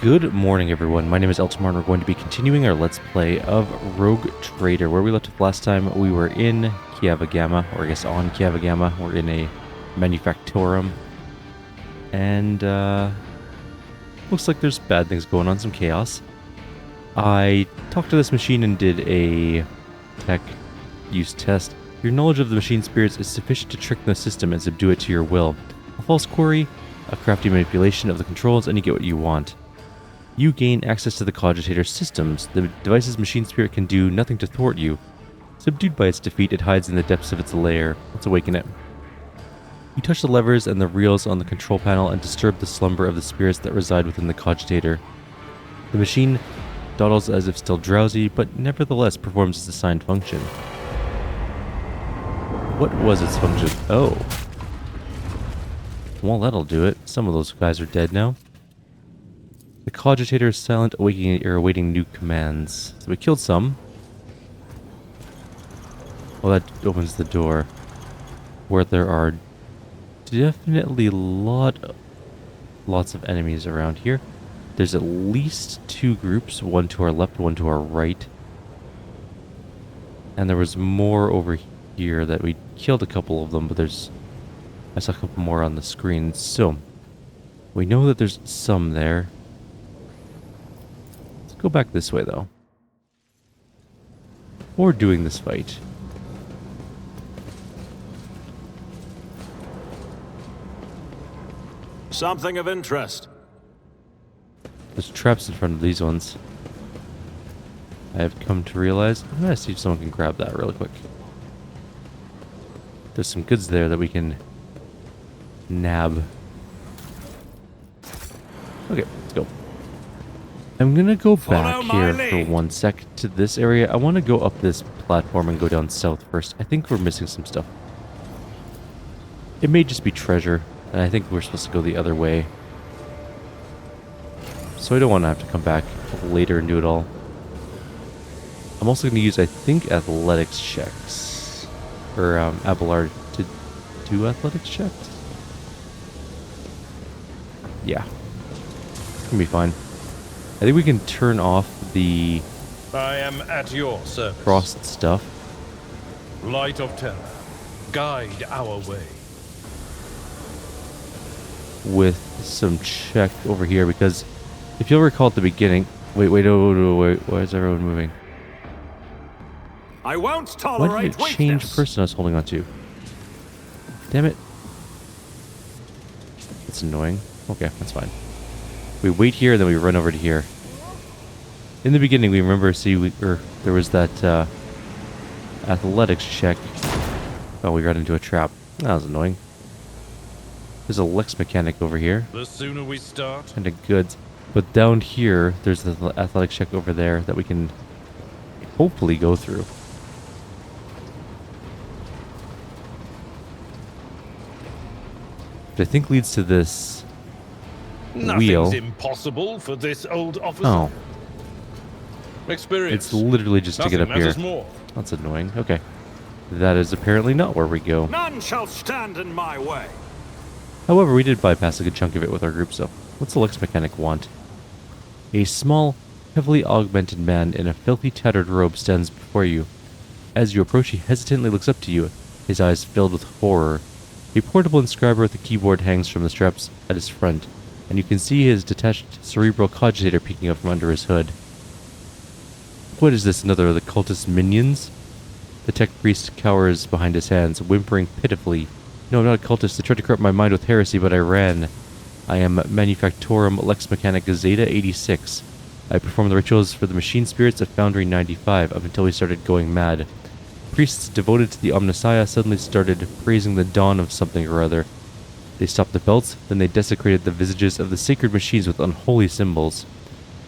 Good morning, everyone. My name is Elton Martin. We're going to be continuing our Let's Play of Rogue Trader. Where we left off last time, we were in Kiava Gamma, or I guess on Kiava Gamma. We're in a manufactorum. And, looks like there's bad things going on, some chaos. I talked to this machine and did a tech use test. Your knowledge of the machine spirits is sufficient to trick the system and subdue it to your will. A false query, a crafty manipulation of the controls, and you get what you want. You gain access to the cogitator's systems. The device's machine spirit can do nothing to thwart you. Subdued by its defeat, it hides in the depths of its lair. Let's awaken it. You touch the levers and the reels on the control panel and disturb the slumber of the spirits that reside within the cogitator. The machine dawdles as if still drowsy, but nevertheless performs its assigned function. What was its function? Oh. Well, that'll do it. Some of those guys are dead now. The cogitator is silent, awaiting new commands. So we killed some. Well, that opens the door. Where there are definitely lots of enemies around here. There's at least two groups, one to our left, one to our right. And there was more over here that we killed a couple of them, but I saw a couple more on the screen. So, we know that there's some there. Go back this way, though. Or doing this fight. Something of interest. There's traps in front of these ones. I have come to realize. I'm gonna see if someone can grab that real quick. There's some goods there that we can nab. Okay, let's go. I'm gonna go back here for 1 sec to this area. I want to go up this platform and go down south first. I think we're missing some stuff. It may just be treasure, and I think we're supposed to go the other way. So I don't want to have to come back later and do it all. I'm also going to use, I think, athletics checks. Or Abelard to do athletics checks. Yeah. It's going to be fine. I think we can turn off the I am at your service. frost stuff. Light of terror, guide our way. With some check over here, because if you'll recall at the beginning... Wait, wait, why is everyone moving? I won't Why tolerate did it change weakness. person I was holding on to? Damn it. That's annoying. Okay, that's fine. We wait here, and then we run over to here. In the beginning, we remember, there was that athletics check. Oh, we got into a trap. That was annoying. There's a Lex mechanic over here. The sooner we start. And a goods. But down here, there's the athletics check over there that we can hopefully go through. Which I think leads to this wheel. Nothing's impossible for this old officer. Oh. Experience. It's literally just to get up here. More. That's annoying. Okay. That is apparently not where we go. None shall stand in my way. However, we did bypass a good chunk of it with our group, so what's the Lex mechanic want? A small, heavily augmented man in a filthy, tattered robe stands before you. As you approach, he hesitantly looks up to you, his eyes filled with horror. A portable inscriber with a keyboard hangs from the straps at his front, and you can see his detached cerebral cogitator peeking up from under his hood. What is this, another of the cultist minions? The tech priest cowers behind his hands, whimpering pitifully. No, I'm not a cultist. They tried to corrupt my mind with heresy, but I ran. I am Manufactorum Lex Mechanica Zeta 86. I performed the rituals for the machine spirits at Foundry 95 up until we started going mad. Priests devoted to the Omnissiah suddenly started praising the dawn of something or other. They stopped the belts, then they desecrated the visages of the sacred machines with unholy symbols.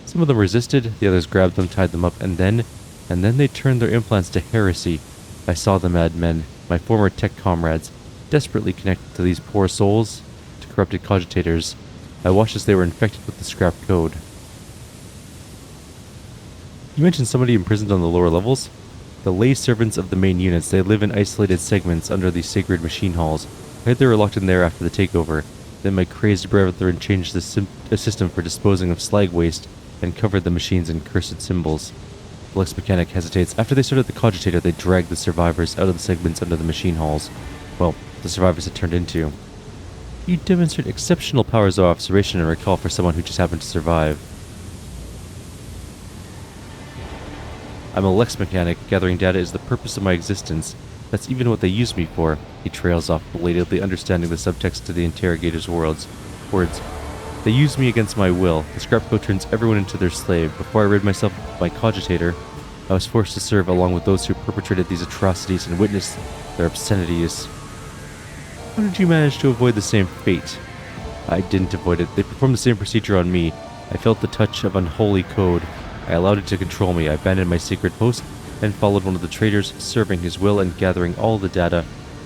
Some of them resisted, the others grabbed them, tied them up, and then they turned their implants to heresy. I saw the madmen, my former tech comrades, desperately connected to these poor souls, to corrupted cogitators. I watched as they were infected with the scrap code. You mentioned somebody imprisoned on the lower levels? The lay servants of the main units. They live in isolated segments under the sacred machine halls. I heard they were locked in there after the takeover. Then my crazed brethren changed the system for disposing of slag waste and covered the machines in cursed symbols. The Lex mechanic hesitates. After they started the cogitator, they dragged the survivors out of the segments under the machine halls. Well, the survivors had turned into. You demonstrate exceptional powers of observation and recall for someone who just happened to survive. I'm a Lex mechanic. Gathering data is the purpose of my existence. That's even what they use me for. He trails off, belatedly understanding the subtext to the interrogator's words. They use me against my will. The scrap code turns everyone into their slave. Before I rid myself of my cogitator, I was forced to serve along with those who perpetrated these atrocities and witnessed their obscenities. How did you manage to avoid the same fate? I didn't avoid it. They performed the same procedure on me. I felt the touch of unholy code. I allowed it to control me. I abandoned my secret post and followed one of the traitors, serving his will and gathering all the data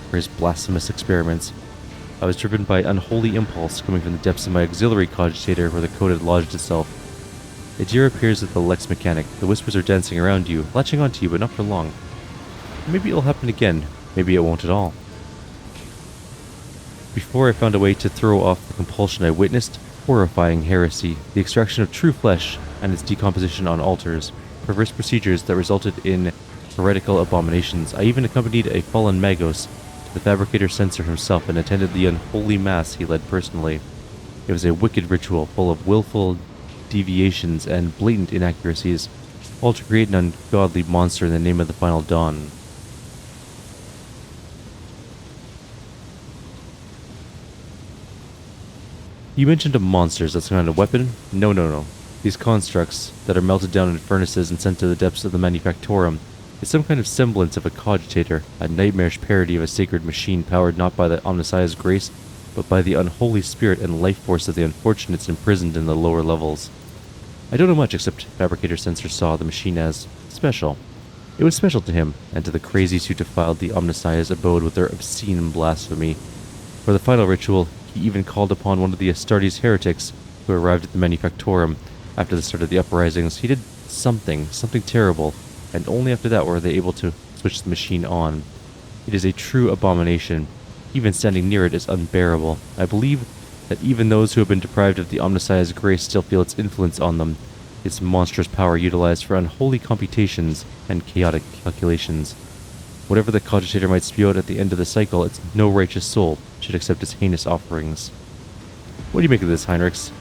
for his blasphemous experiments. I was driven by unholy impulse coming from the depths of my auxiliary cogitator where the code had lodged itself. Adira appears at the Lex mechanic. The whispers are dancing around you, latching onto you, but not for long. Maybe it'll happen again. Maybe it won't at all. Before I found a way to throw off the compulsion, I witnessed horrifying heresy, the extraction of true flesh and its decomposition on altars, perverse procedures that resulted in heretical abominations. I even accompanied a fallen Magos to the fabricator censor himself and attended the unholy mass he led personally. It was a wicked ritual full of willful deviations and blatant inaccuracies, all to create an ungodly monster in the name of the final dawn. You mentioned monsters. That's some kind of weapon? No. These constructs that are melted down in furnaces and sent to the depths of the Manufactorum is some kind of semblance of a cogitator, a nightmarish parody of a sacred machine powered not by the Omnissiah's grace, but by the unholy spirit and life force of the unfortunates imprisoned in the lower levels. I don't know much except Fabricator Sensor saw the machine as special. It was special to him, and to the crazies who defiled the Omnissiah's abode with their obscene blasphemy. For the final ritual, he even called upon one of the Astartes heretics who arrived at the Manufactorum after the start of the uprisings. He did something terrible, and only after that were they able to switch the machine on. It is a true abomination. Even standing near it is unbearable. I believe that even those who have been deprived of the Omnissiah's grace still feel its influence on them, its monstrous power utilized for unholy computations and chaotic calculations. Whatever the cogitator might spew out at the end of the cycle, its no righteous soul should accept its heinous offerings. What do you make of this, Heinrichs?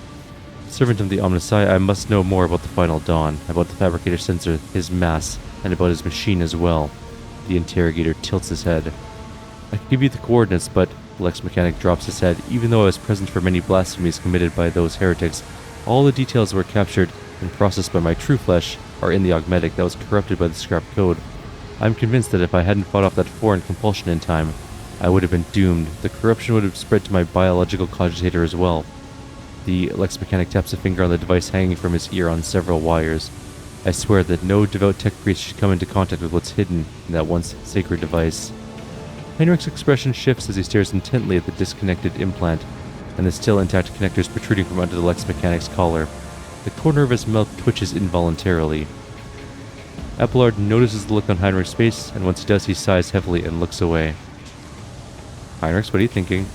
Servant of the Omnissiah, I must know more about the final dawn, about the fabricator sensor, his mass, and about his machine as well. The interrogator tilts his head. I can give you the coordinates, but the Lex mechanic drops his head. Even though I was present for many blasphemies committed by those heretics, all the details were captured and processed by my true flesh are in the augmetic that was corrupted by the scrap code. I'm convinced that if I hadn't fought off that foreign compulsion in time, I would have been doomed. The corruption would have spread to my biological cogitator as well. The Lex mechanic taps a finger on the device hanging from his ear on several wires. I swear that no devout tech priest should come into contact with what's hidden in that once sacred device. Heinrich's expression shifts as he stares intently at the disconnected implant and the still intact connectors protruding from under the Lex mechanic's collar. The corner of his mouth twitches involuntarily. Abelard notices the look on Heinrich's face, and once he does, he sighs heavily and looks away. Heinrichs, what are you thinking?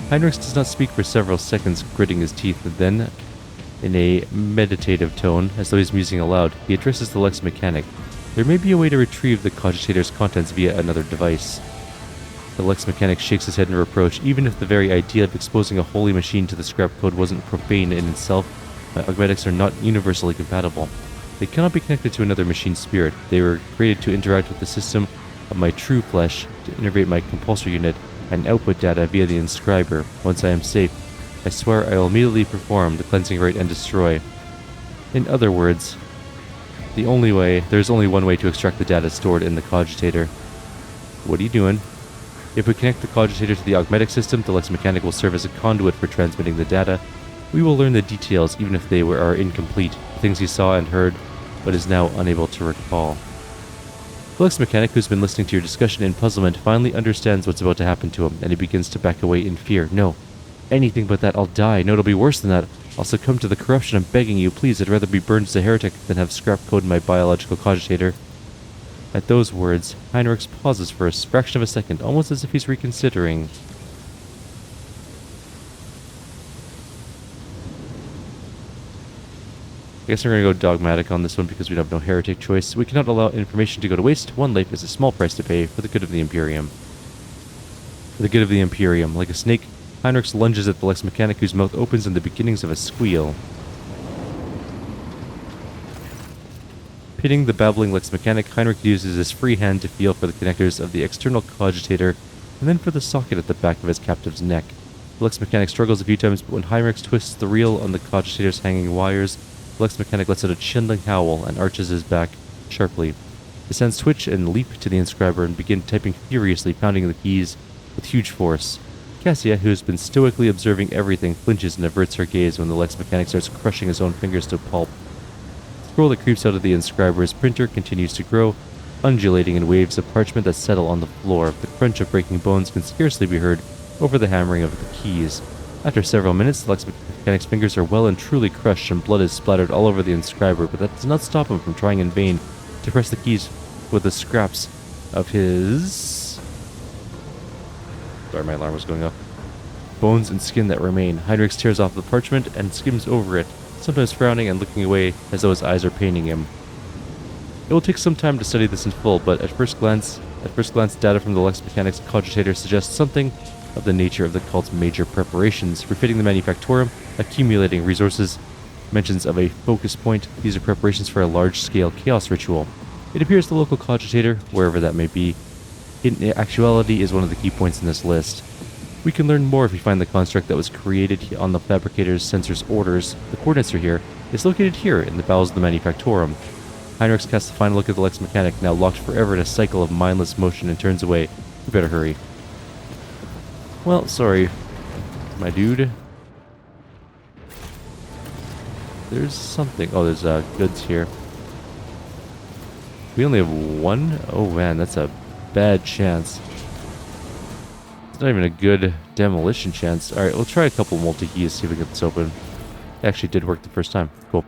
Heinrichs does not speak for several seconds, gritting his teeth, then, in a meditative tone, as though he's musing aloud, he addresses the Lex mechanic. There may be a way to retrieve the cogitator's contents via another device. The Lex mechanic shakes his head in reproach. Even if the very idea of exposing a holy machine to the scrap code wasn't profane in itself, my augmetics are not universally compatible. They cannot be connected to another machine spirit. They were created to interact with the system of my true flesh, to integrate my compulsor unit, and output data via the inscriber. Once I am safe, I swear I will immediately perform the cleansing rite and destroy. In other words, there's only one way to extract the data stored in the cogitator. What are you doing? If we connect the cogitator to the augmetic system, the Lex mechanic will serve as a conduit for transmitting the data. We will learn the details, even if they are incomplete, the things he saw and heard, but is now unable to recall. The Lex mechanic, who's been listening to your discussion in puzzlement, finally understands what's about to happen to him, and he begins to back away in fear. No, anything but that. I'll die. No, it'll be worse than that. I'll succumb to the corruption. I'm begging you, please. I'd rather be burned as a heretic than have scrap code in my biological cogitator. At those words, Heinrichs pauses for a fraction of a second, almost as if he's reconsidering. guess we're going to go dogmatic on this one because we have no heretic choice. We cannot allow information to go to waste. One life is a small price to pay for the good of the Imperium. For the good of the Imperium. Like a snake, Heinrichs lunges at the Lex Mechanic, whose mouth opens in the beginnings of a squeal. Pitting the babbling Lex Mechanic, Heinrich uses his free hand to feel for the connectors of the external cogitator, and then for the socket at the back of his captive's neck. The Lex Mechanic struggles a few times, but when Heinrich twists the reel on the cogitator's hanging wires, the Lex Mechanic lets out a chilling howl and arches his back sharply. His hands twitch and leap to the inscriber and begin typing furiously, pounding the keys with huge force. Cassia, who has been stoically observing everything, flinches and averts her gaze when the Lex Mechanic starts crushing his own fingers to pulp. The scroll that creeps out of the inscriber's printer continues to grow, undulating in waves of parchment that settle on the floor. The crunch of breaking bones can scarcely be heard over the hammering of the keys. After several minutes, the Lex Mechanic's fingers are well and truly crushed and blood is splattered all over the inscriber, but that does not stop him from trying in vain to press the keys with the scraps of his... Sorry, my alarm was going off. Bones and skin that remain. Heinrich tears off the parchment and skims over it, sometimes frowning and looking away as though his eyes are paining him. It will take some time to study this in full, but at first glance, data from the Lex Mechanic's cogitator suggests something of the nature of the cult's major preparations, refitting the Manufactorum, accumulating resources, mentions of a focus point. These are preparations for a large-scale chaos ritual. It appears the local cogitator, wherever that may be, in actuality is one of the key points in this list. We can learn more if we find the construct that was created on the fabricator's sensor's orders. The coordinates are here. It's located here in the bowels of the Manufactorum. Heinrich casts a final look at the Lex Mechanic, now locked forever in a cycle of mindless motion, and turns away. We better hurry. Well, sorry, my dude. There's something. Oh, there's goods here. We only have one? Oh man, that's a bad chance. It's not even a good demolition chance. Alright, we'll try a couple multi-keys, see if we get this open. It actually did work the first time. Cool.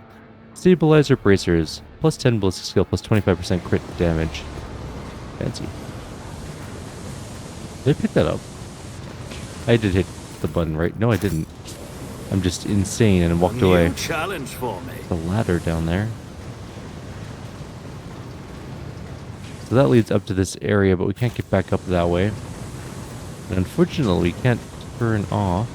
Stabilizer bracers. Plus 10 ballistic skill, plus 25% crit damage. Fancy. Did I pick that up? I did hit the button, right? No, I didn't. I'm just insane and walked away. Challenge for me. The ladder down there. So that leads up to this area, but we can't get back up that way. And unfortunately, we can't turn off.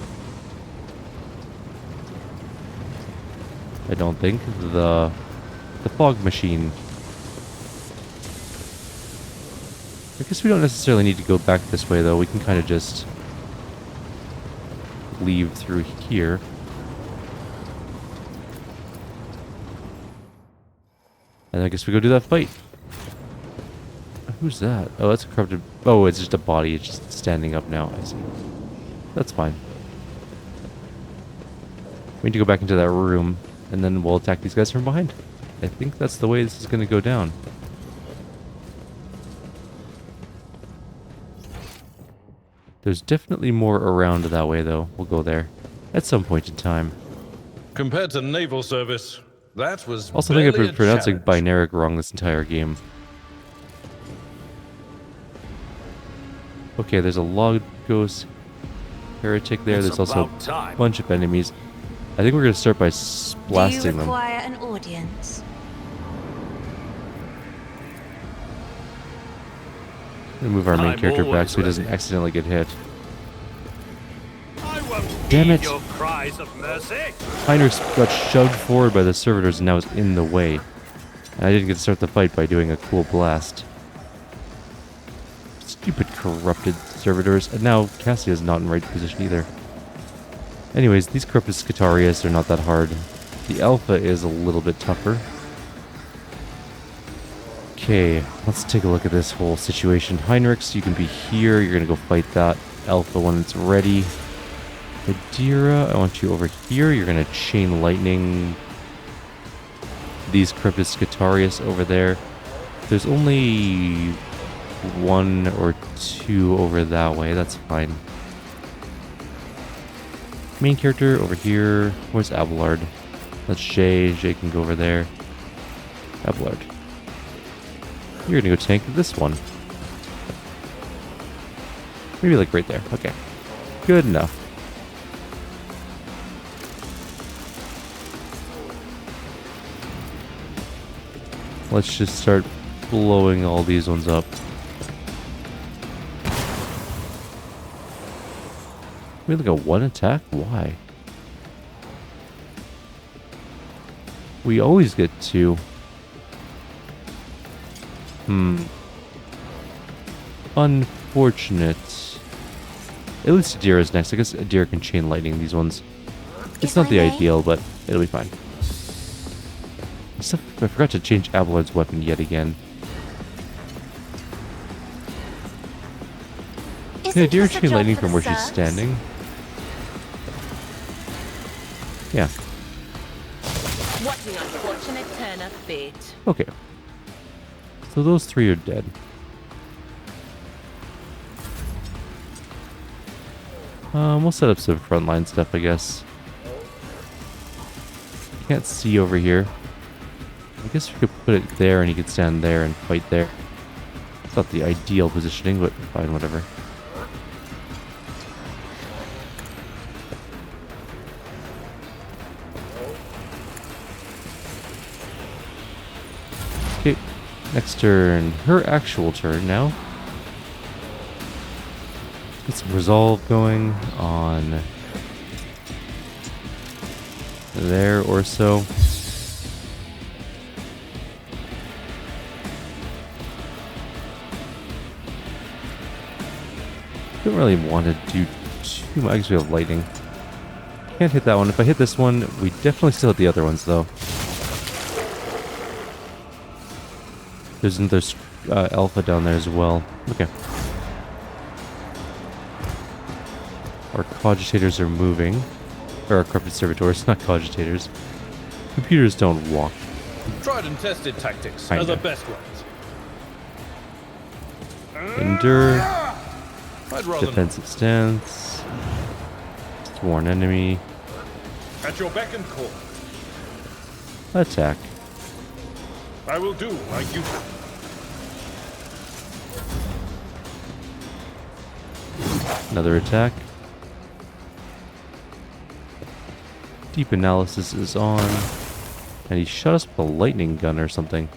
I don't think the fog machine. I guess we don't necessarily need to go back this way though. We can kind of just leave through here. And I guess we go do that fight. Who's that? Oh, that's a corrupted... Oh, it's just a body. It's just standing up now. I see. That's fine. We need to go back into that room, and then we'll attack these guys from behind. I think that's the way this is going to go down. There's definitely more around that way, though. We'll go there at some point in time. Compared to naval service, that was Also, I think I've barely been a pronouncing challenge. binaric wrong this entire game. Okay, there's a log ghost heretic there. It's There's also about time. a bunch of enemies. I think we're going to start by blasting Do you them. require an audience? We'll move our main I'm character back always so he doesn't ready. accidentally get hit. I won't Damn heed it. your cries of mercy. Heinrich got shoved forward by the servitors and now is in the way. And I didn't get to start the fight by doing a cool blast. Stupid corrupted servitors. And now Cassia's not in right position either. Anyways, these corrupted Scutarius are not that hard. The Alpha is a little bit tougher. Okay, let's take a look at this whole situation. Heinrichs, you can be here. You're going to go fight that Alpha when it's ready. Adira, I want you over here. You're going to chain lightning these corrupted Scutarius over there. There's only one or two over that way. That's fine. Main character over here. Where's Abelard? That's Jay. Jay can go over there. Abelard. You're gonna go tank this one. Maybe like right there. Okay. Good enough. Let's just start blowing all these ones up. We only got one attack? Why? We always get two. Unfortunate. At least Adira is next. I guess Adira can chain lightning these ones. It's not the ideal, but it'll be fine. I forgot to change Abelard's weapon yet again. Yeah, Adira chain lightning from where she's standing. Yeah. What an unfortunate turn of fate. Okay. So those three are dead. We'll set up some frontline stuff, I guess. Can't see over here. I guess we could put it there and he could stand there and fight there. It's not the ideal positioning, but fine, whatever. Okay, next turn. Her actual turn now. Get some resolve going on there or so. Don't really want to do too much. I guess we have lightning. Can't hit that one. If I hit this one, we definitely still hit the other ones, though. There's another alpha down there as well. Okay. Our cogitators are moving. Or our corrupted servitors, not cogitators. Computers don't walk. Tried and tested tactics Kinda. are the best ones. Endure. I'd rather Defensive stance. Sworn enemy. not. At your beck and call. Attack. I will do like you. Another attack. Deep analysis is on. And he shot us with a lightning gun or something.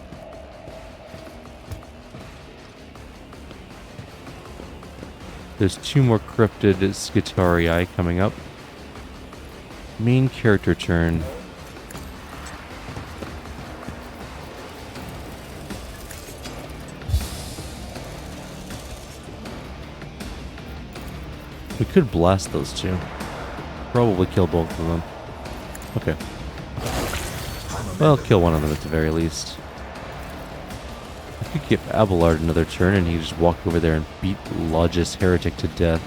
There's two more corrupted Skitarii coming up. Main character turn. We could blast those two. Probably kill both of them. Okay. Well, kill one of them at the very least. I could give Abelard another turn and he just walk over there and beat Logis Heretic to death.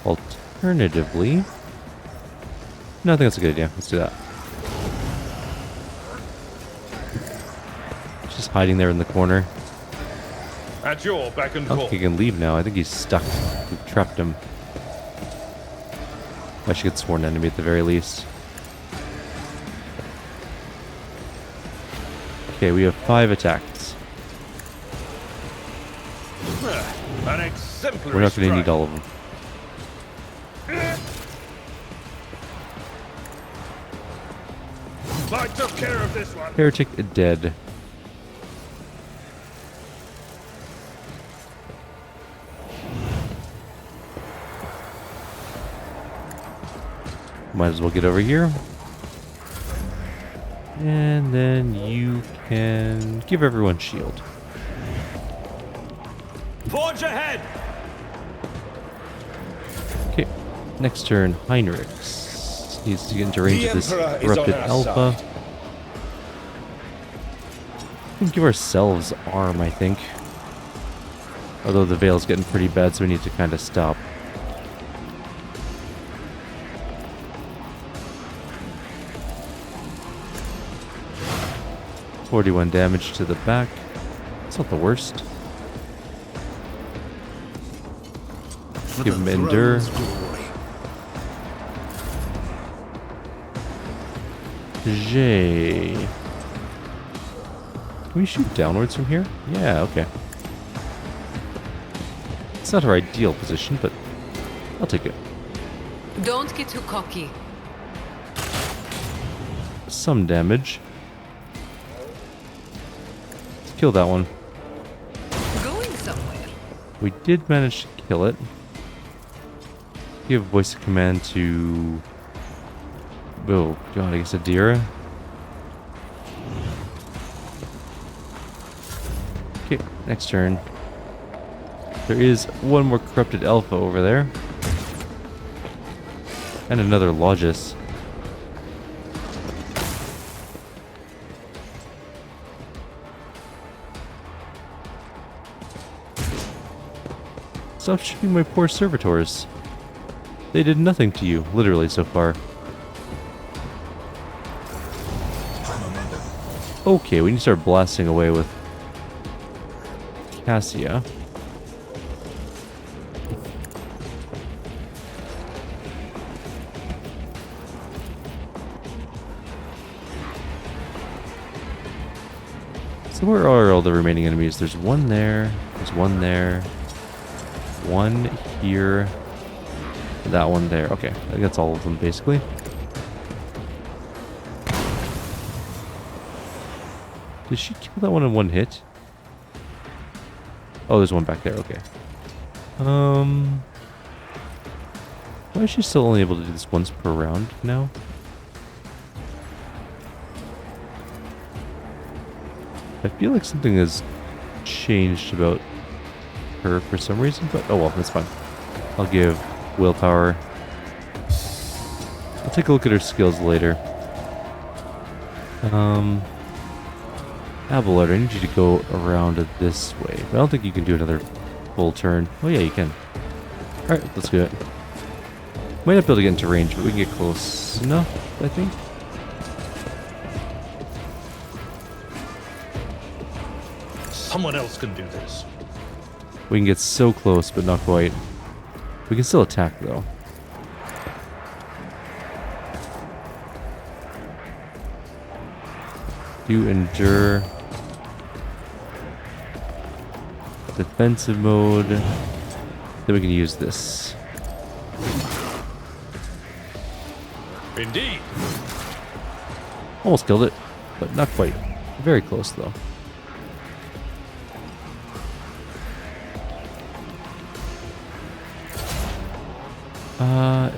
Alternatively... No, I think that's a good idea. Let's do that. Just hiding there in the corner. At your beck and I don't call. think he can leave now. I think he's stuck. We've trapped him. I should get sworn enemy at the very least. Okay, we have 5 attacks. An exemplary We're not going to need strike. all of them. I took care of this one. Heretic dead. Might as well get over here. And then you can give everyone shield. Forge ahead! Okay, next turn, Heinrichs. Needs to get into range of this Emperor is corrupted on our alpha. side. We can give ourselves arm, I think. Although the veil's getting pretty bad, so we need to kind of stop. $41 damage to the back. It's not the worst. Give him endure. J. Can we shoot downwards from here? Yeah, okay. It's not our ideal position, but I'll take it. Don't get too cocky. some damage. Let's kill that one. Going somewhere. We did manage to kill it. Give voice of command to... Oh god, I guess Adira. Okay, next turn. There is one more corrupted alpha over there. And another Logis. Stop shooting my poor servitors. They did nothing to you, literally, so far. Okay, we need to start blasting away with Cassia. So where are all the remaining enemies? There's one there, there's one there, one here, that one there. Okay, I think that's all of them basically. Did she kill that one in one hit? Oh, there's one back there, okay. Why is she still only able to do this once per round now? I feel like something has changed about her for some reason, but oh well, that's fine. I'll give willpower. I'll take a look at her skills later. Abelard, I need you to go around this way. But I don't think you can do another full turn. Oh yeah, you can. Alright, let's do it. Might not be able to get into range, but we can get close enough, I think. Someone else can do this. We can get so close, but not quite. We can still attack, though. Do endure. Defensive mode. Then we can use this. Indeed. Almost killed it, but not quite. Very close, though.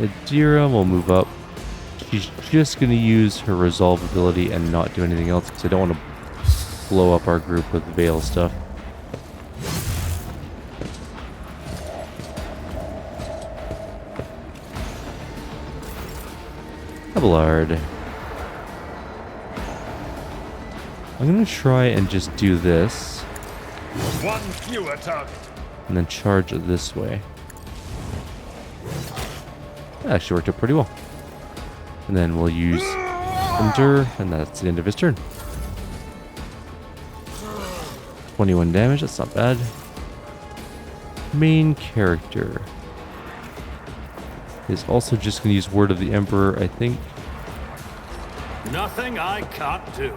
Adira will move up. She's just going to use her resolve ability and not do anything else because I don't want to blow up our group with Veil stuff. Abelard. I'm going to try and just do this. One fewer target. And then charge it this way. That actually worked out pretty well. And then we'll use Endure, and that's the end of his turn. 21 damage, that's not bad. Main character is also just going to use Word of the Emperor, I think. Nothing I can't do.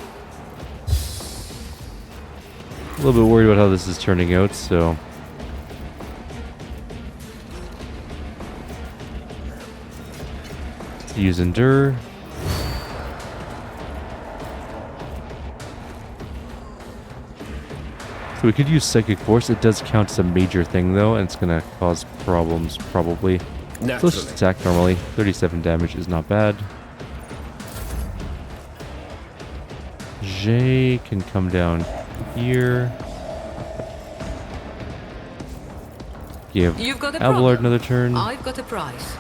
A little bit worried about how this is turning out, so... use Endure. So we could use Psychic Force. It does count as a major thing though, and it's gonna cause problems probably. So let's just attack normally. 37 damage is not bad. Jay can come down here. Give You've got a Abelard problem. another turn. I've got a prize.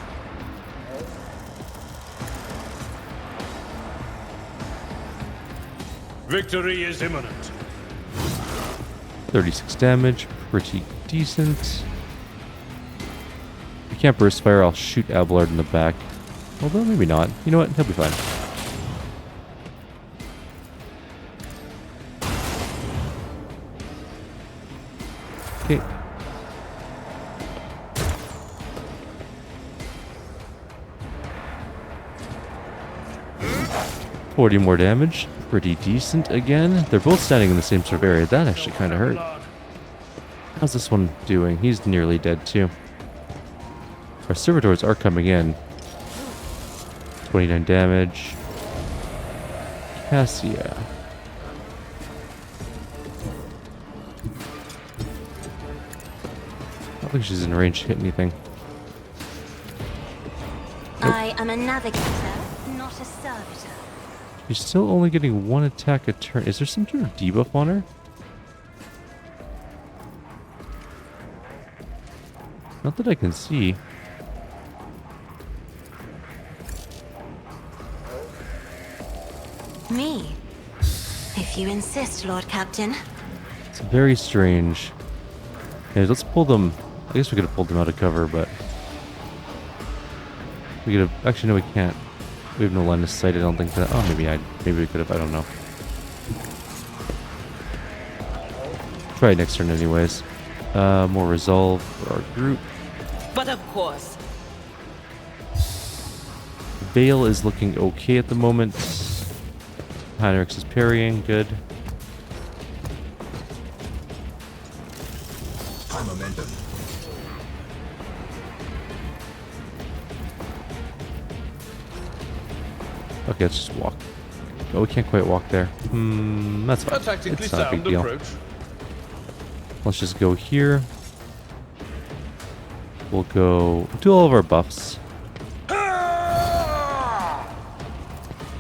Victory is imminent. 36 damage, pretty decent. If you can't burst fire, I'll shoot Abelard in the back. Although maybe not. You know what? He'll be fine. Okay. $40 more damage. Pretty decent again. They're both standing in the same sort of area. That actually kind of hurt. How's this one doing? He's nearly dead too. Our servitors are coming in. 29 damage. Cassia. I don't think she's in range to hit anything. I am a navigator, not a servitor. She's still only getting one attack a turn. Is there some sort of debuff on her? Not that I can see. Me? If you insist, Lord Captain. It's very strange. Yeah, let's pull them. I guess we could have pulled them out of cover, but we could have. Actually, no, we can't. We have no line of sight. I don't think that. Oh, maybe we could have. I don't know. Try it next turn, anyways. More resolve for our group. But of course. Vale is looking okay at the moment. Heinrichs is parrying. Good. High momentum. Okay, let's just walk. Oh, we can't quite walk there. That's fine. A tactically It's not a big sound deal. approach. Let's just go here. We'll go do all of our buffs.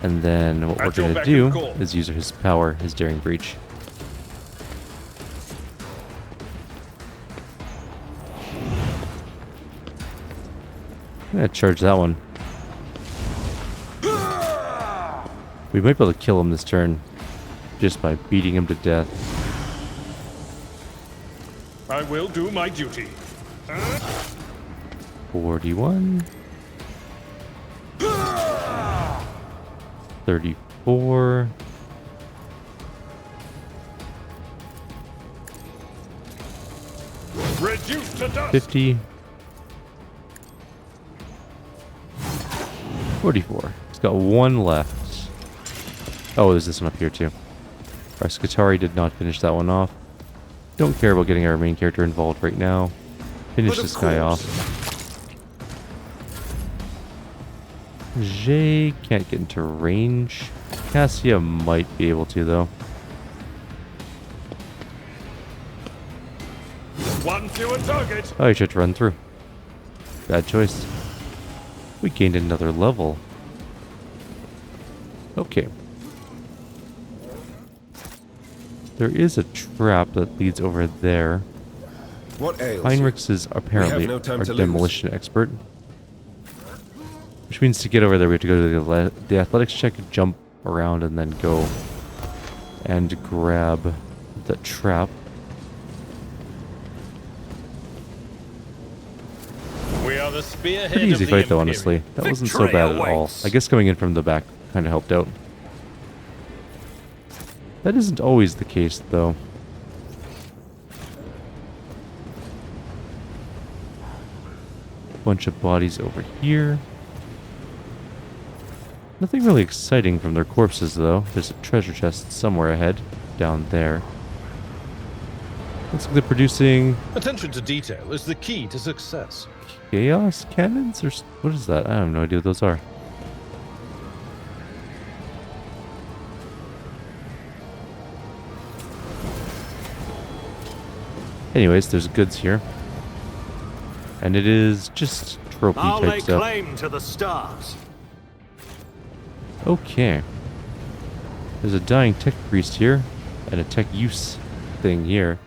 And then what we're At your going to beck do and call. is use his power, his Daring Breach. I'm going to charge that one. We might be able to kill him this turn just by beating him to death. I will do my duty. 41. 34. Reduced to dust. 50. 44. He's got one left. Oh, there's this one up here too. Our Skatari did not finish that one off. Don't care about getting our main character involved right now. Finish this guy off. Jay can't get into range. Cassia might be able to, though. One fewer target. Oh, he tried to run through. Bad choice. We gained another level. Okay. There is a trap that leads over there. What ails Heinrichs is apparently no time our to lose. demolition expert. Which means to get over there, we have to go to the athletics check, jump around, and then go and grab the trap. We are the spearhead Pretty easy of the fight, though, Imperium. honestly. That wasn't so Victory bad at all. awaits. I guess coming in from the back kind of helped out. That isn't always the case, though. Bunch of bodies over here. Nothing really exciting from their corpses, though. There's a treasure chest somewhere ahead, down there. Looks like they're producing Attention to detail is the key to success. chaos cannons, or what is that? I have no idea what those are. Anyways, there's goods here. And it is just trophy I'll lay type stuff. claim to the stars. Okay. There's a dying tech priest here, and a tech use thing here.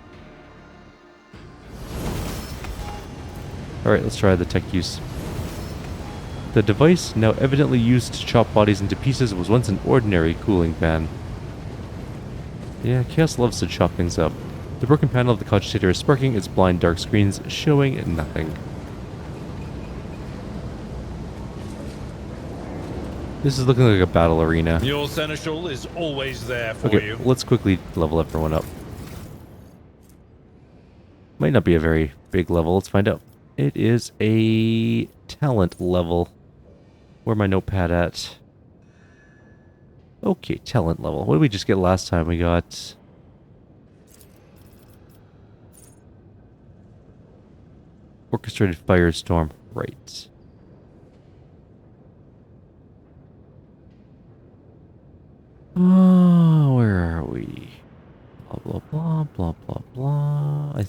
Alright, let's try the tech use. The device, now evidently used to chop bodies into pieces, was once an ordinary cooling pan. Yeah, Chaos loves to chop things up. The broken panel of the cogitator is sparking its blind dark screens, showing nothing. This is looking like a battle arena. Your seneschal is always there for Okay, you. let's quickly level everyone up. Might not be a very big level, let's find out. It is a talent level. Where my notepad at? Okay, talent level. What did we just get last time? We got... Orchestrated Firestorm. Right.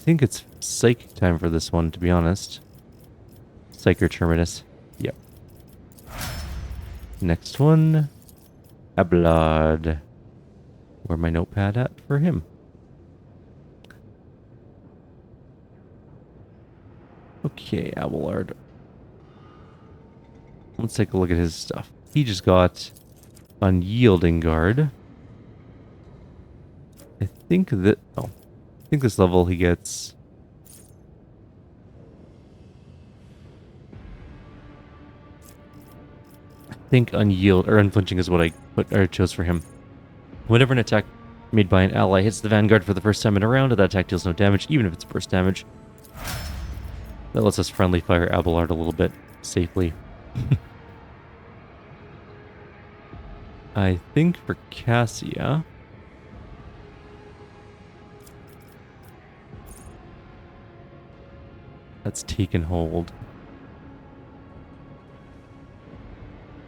think it's Psych time for this one, to be honest. Psycher Terminus. Yep. Next one. Abelard. Where my notepad at for him? Okay, Abelard. Let's take a look at his stuff. He just got Unyielding Guard. I think that... Oh. I think this level he gets... I think Unflinching is what I chose for him. Whenever an attack made by an ally hits the Vanguard for the first time in a round, that attack deals no damage, even if it's burst damage. That lets us friendly fire Abelard a little bit safely. I think for Cassia... That's taken hold.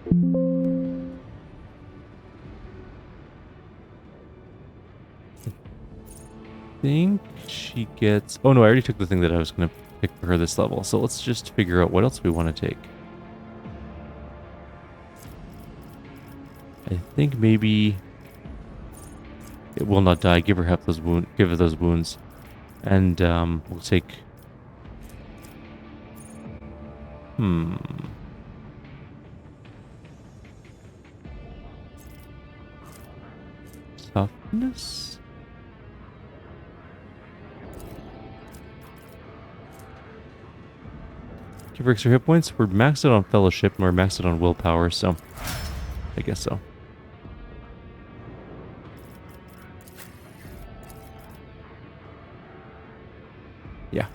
I think she gets... Oh no, I already took the thing that I was going to pick for her this level. So let's just figure out what else we want to take. I think maybe... It will not die. Give her half those wounds. Give her those wounds. And we'll take... Toughness? Give her extra hit points. We're maxed out on Fellowship and we're maxed out on Willpower, so I guess so. Yeah.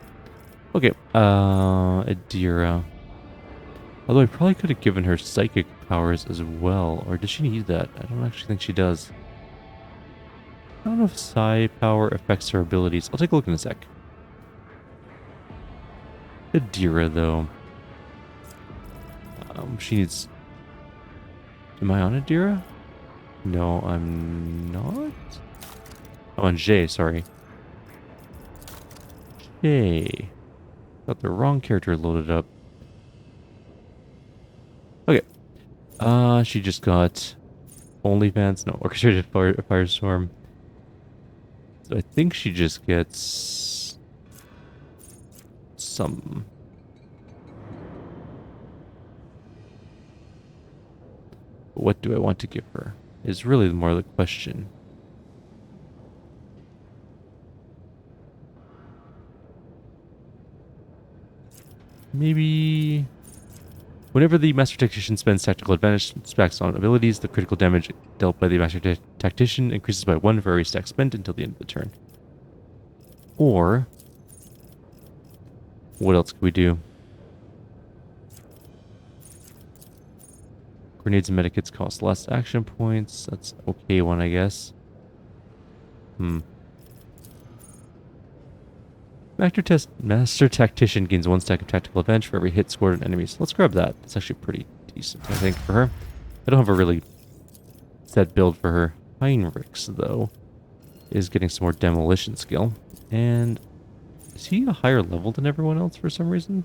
Okay. Adira. Although I probably could have given her psychic powers as well. Or does she need that? I don't actually think she does. I don't know if Psi power affects her abilities. I'll take a look in a sec. Adira, though. She needs... Am I on Adira? No, I'm not. Oh, on Jay, sorry. Jay. Got the wrong character loaded up. Okay. She just got OnlyFans. No, Orchestrated Firestorm. So I think she just gets some... What do I want to give her? Is really more the question. Maybe... Whenever the Master Tactician spends tactical advantage stacks on abilities, the critical damage dealt by the Master Tactician increases by 1 for every stack spent until the end of the turn. Or... What else could we do? Grenades and medikits cost less action points. That's okay one, I guess. Master Tactician gains 1 stack of tactical advantage for every hit scored on enemies. Let's grab that. It's actually pretty decent, I think, for her. I don't have a really set build for her. Heinrichs, though, is getting some more demolition skill. And is he a higher level than everyone else for some reason?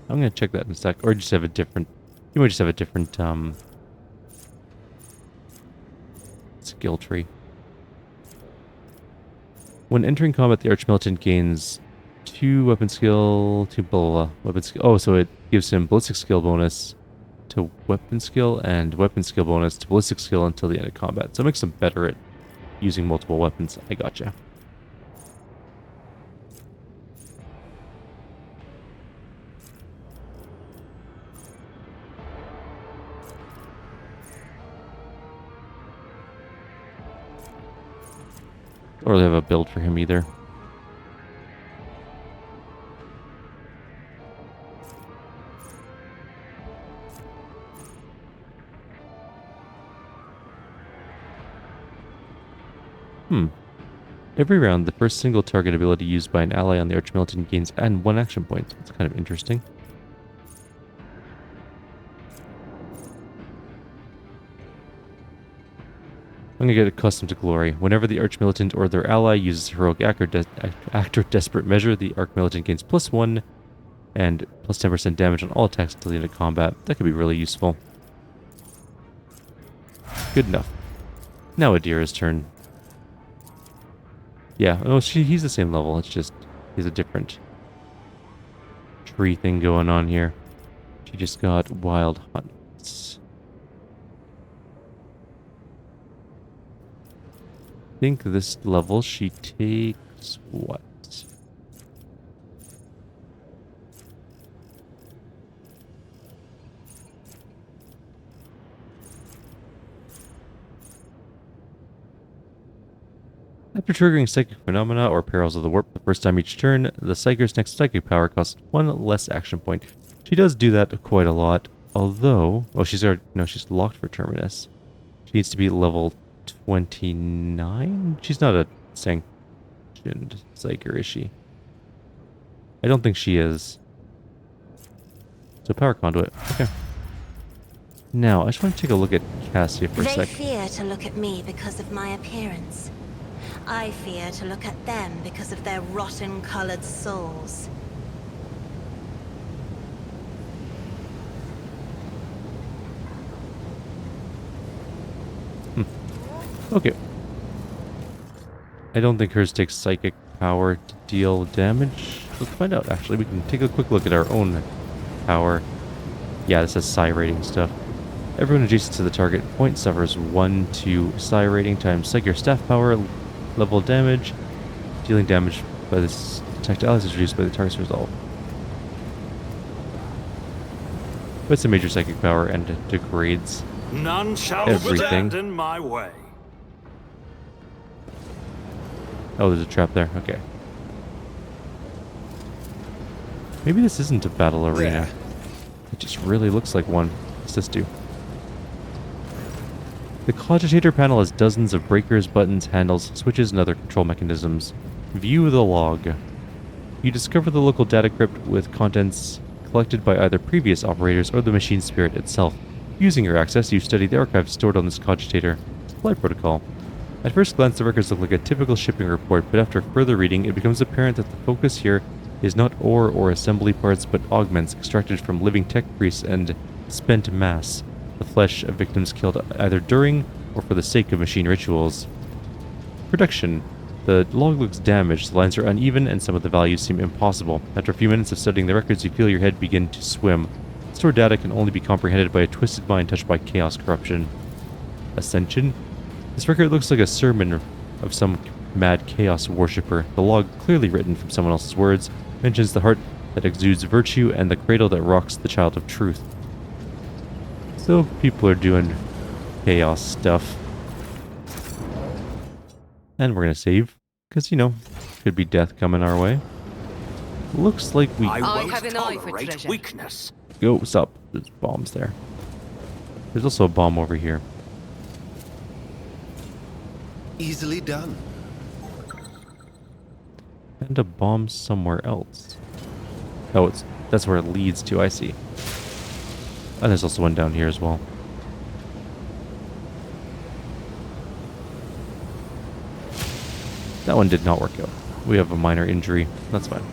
I'm going to check that in a sec. Or just have a different... You might just have a different skill tree. When entering combat, the Archmilitant gains 2 weapon skill, 2 blah, blah, blah, weapon skill. Oh, so it gives him ballistic skill bonus to weapon skill and weapon skill bonus to ballistic skill until the end of combat. So it makes him better at using multiple weapons. I gotcha. Don't really have a build for him either. Every round, the first single target ability used by an ally on the Archmilitant gains 1 action point. That's kind of interesting. I'm I'm gonna get accustomed to glory. Whenever the Archmilitant or their ally uses heroic act or desperate measure, the Archmilitant gains +1 and plus 10% damage on all attacks until the end of combat. That could be really useful. Good enough. Now Adira's turn. Yeah, oh, he's the same level. It's just he's a different tree thing going on here. She just got wild hunts. I think this level she takes what? After triggering psychic phenomena or perils of the warp the first time each turn, the Psyker's next psychic power costs 1 less action point. She does do that quite a lot, although... Oh, she's locked for Terminus. She needs to be level 29? She's not a sanctioned Psyker, is she? I don't think she is. So power conduit. Okay. Now, I just want to take a look at Cassia for a They sec. fear to look at me because of my appearance. I fear to look at them because of their rotten-colored souls. Okay. I don't think hers takes psychic power to deal damage. Let's find out, actually. We can take a quick look at our own power. Yeah, this has psi rating stuff. Everyone adjacent to the target point suffers 1 to psi rating times psychic staff power level damage. Dealing damage by this detect allies is reduced by the target's resolve. But it's a major psychic power and it degrades None shall everything. stand in my way. Oh, there's a trap there. Okay. Maybe this isn't a battle arena. It just really looks like one. What's this do? The Cogitator panel has dozens of breakers, buttons, handles, switches, and other control mechanisms. View the log. You discover the local data crypt with contents collected by either previous operators or the machine spirit itself. Using your access, you study the archives stored on this Cogitator supply protocol. At first glance, the records look like a typical shipping report, but after further reading, it becomes apparent that the focus here is not ore or assembly parts, but augments extracted from living tech priests and spent mass, the flesh of victims killed either during or for the sake of machine rituals. Production. The log looks damaged, the lines are uneven, and some of the values seem impossible. After a few minutes of studying the records, you feel your head begin to swim. Stored data can only be comprehended by a twisted mind touched by chaos corruption. Ascension. This record looks like a sermon of some mad chaos worshipper. The log, clearly written from someone else's words, mentions the heart that exudes virtue and the cradle that rocks the child of truth. So people are doing chaos stuff. And we're gonna save, because, you know, could be death coming our way. Looks like we... I won't have an eye for tolerate treasure. weakness. Go, stop. There's bombs there. There's also a bomb over here. Easily done. And a bomb somewhere else. Oh, that's where it leads to, I see. And there's also one down here as well. That one did not work out. We have a minor injury. That's fine.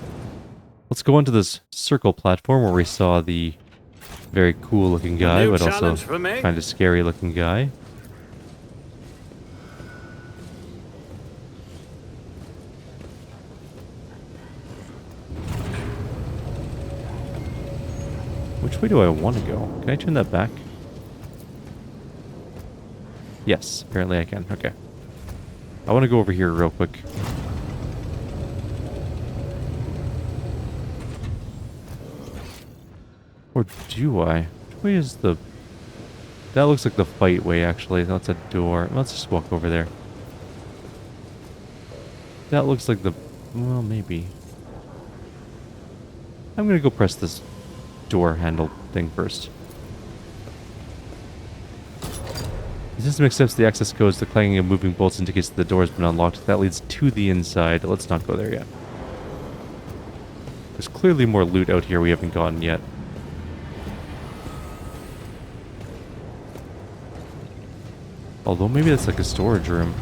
Let's go onto this circle platform where we saw the very cool looking guy, new but also challenge for me? kind of scary looking guy. Which way do I want to go? Can I turn that back? Yes, apparently I can. Okay. I want to go over here real quick. Or do I? Which way is the... That looks like the fight way, actually. That's a door. Let's just walk over there. That looks like the... Well, maybe. I'm going to go press this door handle thing first. The system accepts the access codes. The clanging of moving bolts indicates that the door has been unlocked. That leads to the inside. Let's not go there yet. There's clearly more loot out here we haven't gotten yet. Although maybe that's like a storage room.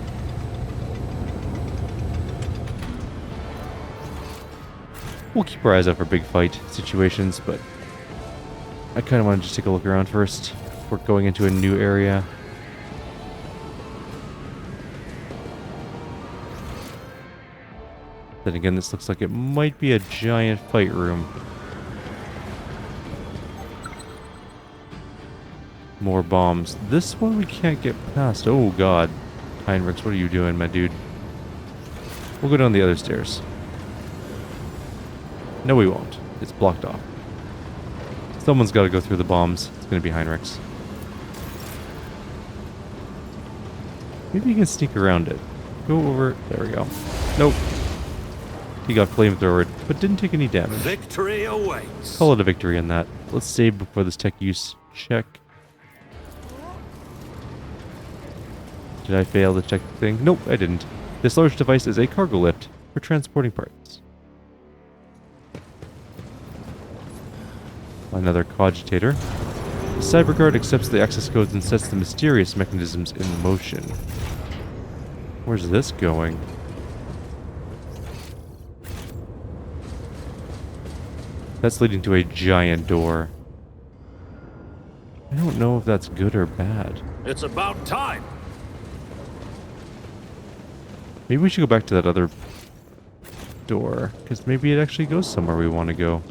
We'll keep our eyes out for big fight situations, but I kind of want to just take a look around first. We're going into a new area. Then again, this looks like it might be a giant fight room. More bombs. This one we can't get past. Oh god. Heinrichs, what are you doing, my dude? We'll go down the other stairs. No, we won't. It's blocked off. Someone's got to go through the bombs. It's going to be Heinrichs. Maybe you can sneak around it. Go over. There we go. Nope. He got flamethrowered, but didn't take any damage. Victory awaits. Call it a victory in that. Let's save before this tech use check. Did I fail the check thing? Nope, I didn't. This large device is a cargo lift for transporting parts. Another cogitator. The cyberguard accepts the access codes and sets the mysterious mechanisms in motion. Where's this going? That's leading to a giant door. I don't know if that's good or bad. It's about time. Maybe we should go back to that other door, because maybe it actually goes somewhere we want to go.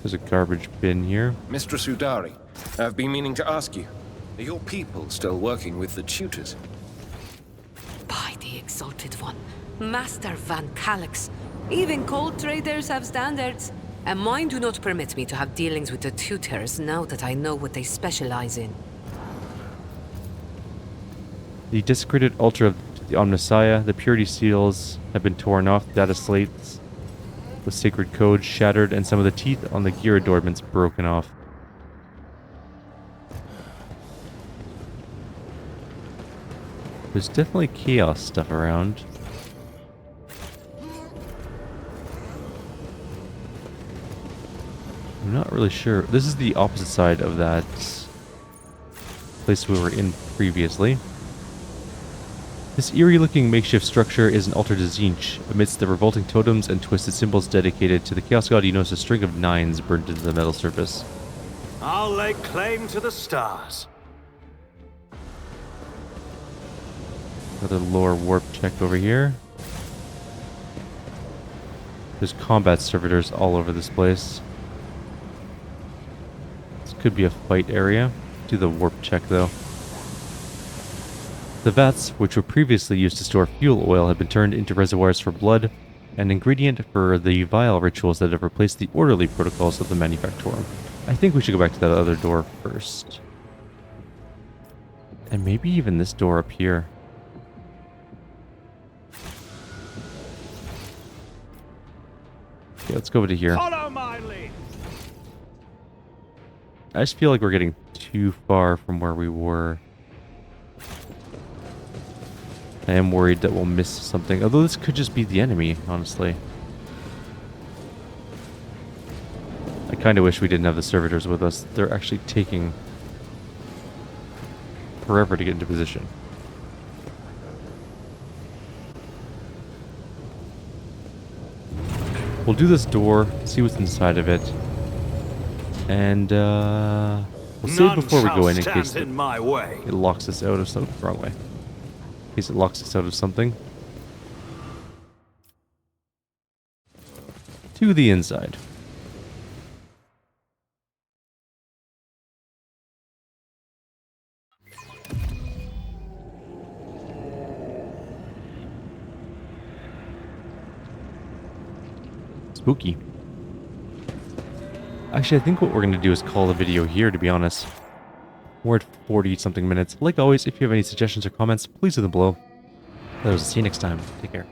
There's a garbage bin here. Mistress Udari, I've been meaning to ask you. Are your people still working with the tutors? By the Exalted One, Master Van Calix. Even cold traders have standards. And mine do not permit me to have dealings with the tutors now that I know what they specialize in. The desecrated altar of the Omnissiah, the purity seals have been torn off, data slates with sacred codes shattered, and some of the teeth on the gear adornments broken off. There's definitely chaos stuff around. I'm not really sure. This is the opposite side of that place we were in previously. This eerie-looking makeshift structure is an altar to Tzeentch. Amidst the revolting totems and twisted symbols dedicated to the Chaos God, you notice a string of 9s burned into the metal surface. I'll lay claim to the stars. Another lore warp check over here. There's combat servitors all over this place. This could be a fight area. Do the warp check though. The vats, which were previously used to store fuel oil, have been turned into reservoirs for blood, an ingredient for the vile rituals that have replaced the orderly protocols of the Manufactorum. I think we should go back to that other door first. And maybe even this door up here. Okay, let's go over to here. Follow my lead. I just feel like we're getting too far from where we were. I am worried that we'll miss something. Although this could just be the enemy, honestly. I kind of wish we didn't have the servitors with us. They're actually taking forever to get into position. We'll do this door, see what's inside of it. And we'll save before we go in case in my way. it locks us out of something. Wrong way. In case it locks us out of something. To the inside. Spooky. Actually, I think what we're going to do is call the video here, to be honest. We're at 40-something minutes. Like always, if you have any suggestions or comments, please leave them below. See you next time. Take care.